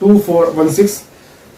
2416,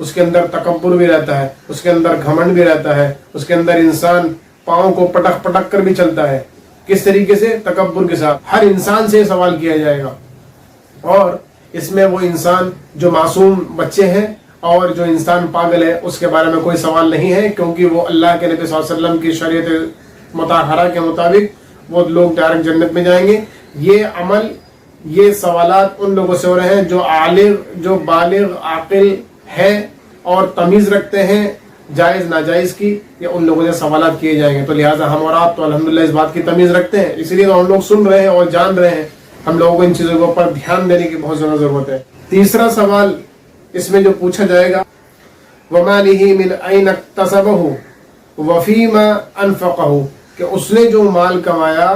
اس کے اندر تکبر بھی رہتا ہے، اس کے اندر گھمنڈ بھی رہتا ہے، اس کے اندر انسان پاؤں کو پٹک پٹک کر بھی چلتا ہے۔ کس طریقے سے؟ تکبر کے ساتھ۔ ہر انسان سے سوال کیا جائے گا، اور اس میں وہ انسان جو معصوم بچے ہیں اور جو انسان پاگل ہے اس کے بارے میں کوئی سوال نہیں ہے، کیونکہ وہ اللہ کے نبی صلی اللہ علیہ وسلم کی شریعت مطہرہ کے مطابق وہ لوگ ڈائریکٹ جنت میں جائیں گے۔ یہ عمل، یہ سوالات ان لوگوں سے ہو رہے ہیں جو بالغ عاقل ہے اور تمیز رکھتے ہیں جائز ناجائز کی، یا ان لوگوں سے سوالات کیے جائیں گے۔ تو لہٰذا ہم اور آپ تو الحمدللہ اس بات کی تمیز رکھتے ہیں، اس لیے تو ہم لوگ سن رہے ہیں اور جان رہے ہیں۔ ہم لوگوں کو ان چیزوں کے اوپر دھیان دینے کی بہت زیادہ ضرورت ہے۔ تیسرا سوال اس میں جو پوچھا جائے گا، وَمَالِهِ مِنْ أَيْنَ اكْتَسَبَهُ وَفِيمَا أَنْفَقَهُ، کہ اس نے جو مال کمایا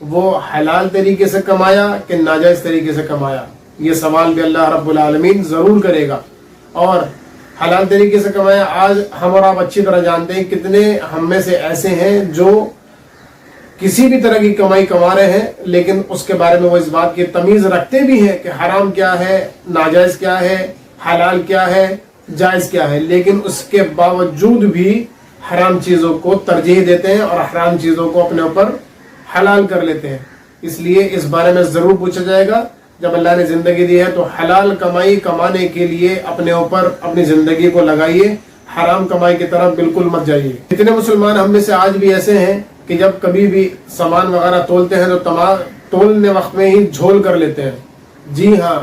وہ حلال طریقے سے کمایا کہ ناجائز طریقے سے کمایا۔ یہ سوال بھی اللہ رب العالمین ضرور کرے گا۔ اور حلال طریقے سے کمایا، آج ہم اور آپ اچھی طرح جانتے ہیں کتنے ہم میں سے ایسے ہیں جو کسی بھی طرح کی کمائی کما رہے ہیں، لیکن اس کے بارے میں وہ اس بات کی تمیز رکھتے بھی ہیں کہ حرام کیا ہے، ناجائز کیا ہے، حلال کیا ہے، جائز کیا ہے، لیکن اس کے باوجود بھی حرام چیزوں کو ترجیح دیتے ہیں اور حرام چیزوں کو اپنے اوپر حلال کر لیتے ہیں۔ اس لیے اس بارے میں ضرور پوچھا جائے گا۔ جب اللہ نے زندگی دی ہے تو حلال کمائی کمانے کے لیے اپنے اوپر اپنی زندگی کو لگائیے، حرام کمائی کی طرف بالکل مت جائیے۔ اتنے مسلمان ہم میں سے آج بھی ایسے ہیں کہ جب کبھی بھی سامان وغیرہ تولتے ہیں تو تولنے وقت میں ہی جھول کر لیتے ہیں۔ جی ہاں،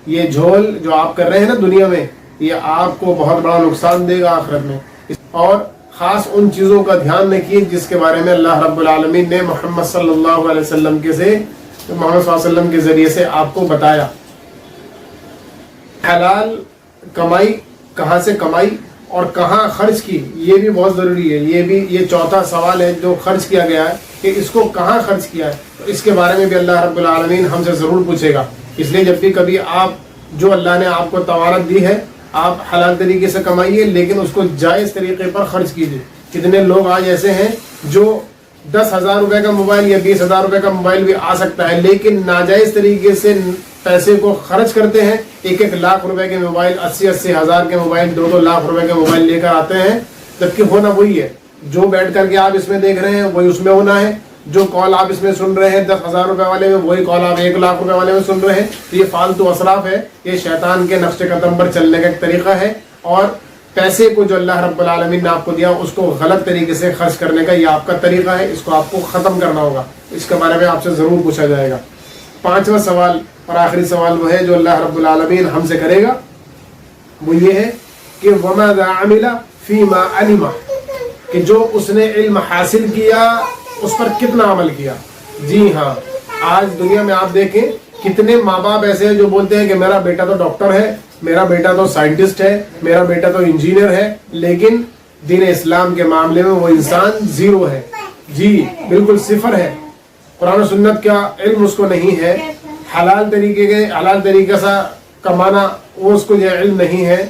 یہ جھول جو آپ کر رہے ہیں نا دنیا میں، یہ آپ کو بہت بڑا نقصان دے گا آخرت میں۔ اور خاص ان چیزوں کا دھیان رکھیے جس کے بارے میں اللہ رب العالمین نے محمد صلی اللہ علیہ وسلم محمد صلی اللہ علیہ وسلم کے ذریعے سے آپ کو بتایا۔ حلال کمائی کہاں سے کمائی اور کہاں خرچ کی، یہ بھی بہت ضروری ہے۔ یہ چوتھا سوال ہے جو خرچ کیا گیا ہے کہ اس کو کہاں خرچ کیا ہے، تو اس کے بارے میں بھی اللہ رب العالمین ہم سے ضرور پوچھے گا۔ اس لیے جب بھی کبھی آپ جو اللہ نے آپ کو توانت دی ہے، آپ حلال طریقے سے کمائیے، لیکن اس کو جائز طریقے پر خرچ کیجیے۔ کتنے لوگ آج ایسے ہیں جو 10,000 روپے کا موبائل یا 20,000 روپے کا موبائل بھی آ سکتا ہے، لیکن ناجائز طریقے سے پیسے کو خرچ کرتے ہیں۔ 1 لاکھ روپے کے موبائل، 80 ہزار کے موبائل، 2 لاکھ روپے کے موبائل لے کر آتے ہیں، جبکہ ہونا وہی ہے۔ جو بیٹھ کر کے آپ اس میں دیکھ رہے ہیں وہی اس میں ہونا ہے، جو کال آپ اس میں سن رہے ہیں 10,000 روپے والے میں، وہی کال آپ 1 لاکھ روپے والے میں سن رہے ہیں۔ تو یہ فالتو اسراف ہے، یہ شیطان کے نقش قدم پر چلنے کا ایک طریقہ ہے، اور پیسے کو جو اللہ رب العالمین نے آپ کو دیا اس کو غلط طریقے سے خرچ کرنے کا یہ آپ کا طریقہ ہے، اس کو آپ کو ختم کرنا ہوگا۔ اس کے بارے میں آپ سے ضرور پوچھا جائے گا۔ 5واں سوال اور آخری سوال وہ ہے جو اللہ رب العالمین ہم سے کرے گا، وہ یہ ہے کہ وَمَاذَا عَمِلَ فِيمَا عَلِمَ، کہ جو اس نے علم حاصل کیا اس پر کتنا عمل کیا۔ جی ہاں، آج دنیا میں آپ دیکھیں کتنے ماں باپ ایسے ہیں جو بولتے ہیں کہ میرا بیٹا تو ڈاکٹر ہے، میرا بیٹا تو سائنٹسٹ ہے، میرا بیٹا تو انجینئر ہے، لیکن دین اسلام کے معاملے میں وہ انسان زیرو ہے۔ جی بالکل صفر ہے۔ قرآن و سنت کا علم اس کو نہیں ہے، حلال طریقے سے کمانا وہ اس کو یہ علم نہیں ہے،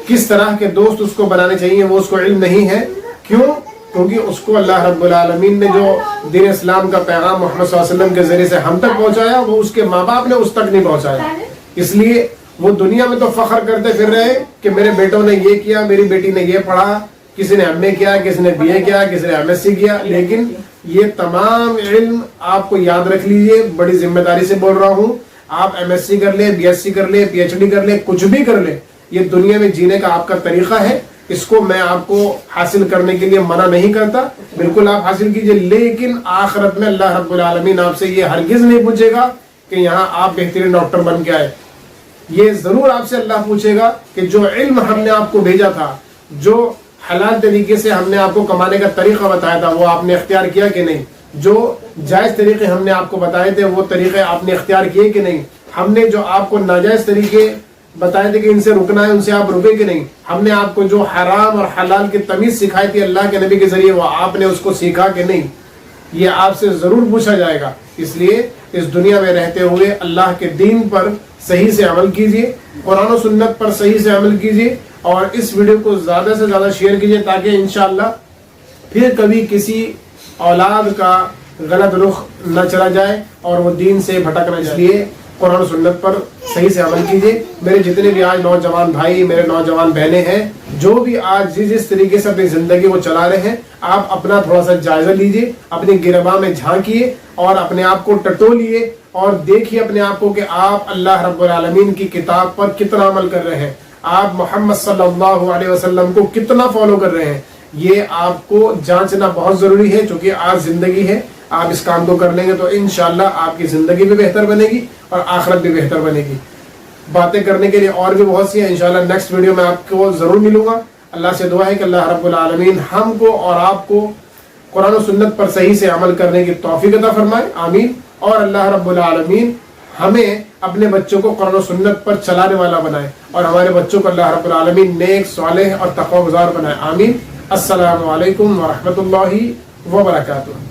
کس طرح کے دوست اس کو بنانے چاہیے وہ اس کو علم نہیں ہے۔ کیوں؟ کیونکہ اس کو اللہ رب العالمین نے جو دین اسلام کا پیغام محمد صلی اللہ علیہ وسلم کے ذریعے سے ہم تک پہنچایا وہ اس کے ماں باپ نے اس تک نہیں پہنچایا۔ اس لیے وہ دنیا میں تو فخر کرتے پھر رہے کہ میرے بیٹوں نے یہ کیا، میری بیٹی نے یہ پڑھا، کسی نے ایم اے کیا، کسی نے بی اے کیا، کسی نے ایم ایس سی کیا، لیکن یہ تمام علم آپ کو یاد رکھ لیجئے، بڑی ذمہ داری سے بول رہا ہوں، آپ ایم ایس سی کر لیں، بی ایس سی کر لیں، پی ایچ ڈی کر لیں، کچھ بھی کر لیں، یہ دنیا میں جینے کا آپ کا طریقہ ہے، اس کو میں آپ کو حاصل کرنے کے لیے منع نہیں کرتا، بالکل آپ حاصل کیجئے، لیکن آخرت میں اللہ رب العالمین آپ سے یہ ہرگز نہیں پوچھے گا کہ یہاں آپ بہترین ڈاکٹر بن کے آئے۔ یہ ضرور آپ سے اللہ پوچھے گا کہ جو علم ہم نے آپ کو بھیجا تھا، جو حلال طریقے سے ہم نے آپ کو کمانے کا طریقہ بتایا تھا وہ آپ نے اختیار کیا کہ نہیں، جو جائز طریقے ہم نے آپ کو بتائے تھے وہ طریقے آپ نے اختیار کیے کہ نہیں، ہم نے جو آپ کو ناجائز طریقے بتائے تھے کہ ان سے رکنا ہے ان سے آپ رکے کہ نہیں، ہم نے آپ کو جو حرام اور حلال کی تمیز سکھائی تھی اللہ کے نبی کے ذریعے وہ آپ نے اس کو سیکھا کہ نہیں، یہ آپ سے ضرور پوچھا جائے گا۔ اس لیے اس دنیا میں رہتے ہوئے اللہ کے دین پر صحیح سے عمل کیجیے، قرآن و سنت پر صحیح سے عمل کیجیے، اور اس ویڈیو کو زیادہ سے زیادہ شیئر کیجیے تاکہ انشاءاللہ پھر کبھی کسی اولاد کا غلط رخ نہ چلا جائے اور وہ دین سے بھٹک نہ جائے۔ اس لیے قرآن و سنت پر صحیح سے عمل کیجیے. میرے جتنے بھی آج نوجوان بھائی، میرے نوجوان بہنیں ہیں، جو بھی آج جس طریقے سے اپنی زندگی کو چلا رہے ہیں، آپ اپنا تھوڑا سا جائزہ لیجیے، اپنی گرباں میں جھانکیے اور اپنے آپ کو ٹٹولیے اور دیکھیے اپنے آپ کو کہ آپ اللہ رب العالمین کی کتاب پر کتنا عمل کر رہے ہیں، آپ محمد صلی اللہ علیہ وسلم کو کتنا فالو کر رہے ہیں. یہ آپ کو جانچنا بہت ضروری ہے، چونکہ آج زندگی ہے. آپ اس کام کو کر لیں گے تو انشاءاللہ آپ کی زندگی بھی بہتر بنے گی اور آخرت بھی بہتر بنے گی. باتیں کرنے کے لیے اور بھی بہت سی ہیں، انشاءاللہ نیکسٹ ویڈیو میں آپ کو ضرور ملوں گا. اللہ سے دعا ہے کہ اللہ رب العالمین ہم کو اور آپ کو قرآن و سنت پر صحیح سے عمل کرنے کی توفیق عطا فرمائے، آمین. اور اللہ رب العالمین ہمیں اپنے بچوں کو قرآن و سنت پر چلانے والا بنائے اور ہمارے بچوں کو اللہ رب العالمین نیک، صالح اور تقوی گزار بنائے، آمین. السلام علیکم ورحمۃ اللہ وبرکاتہ.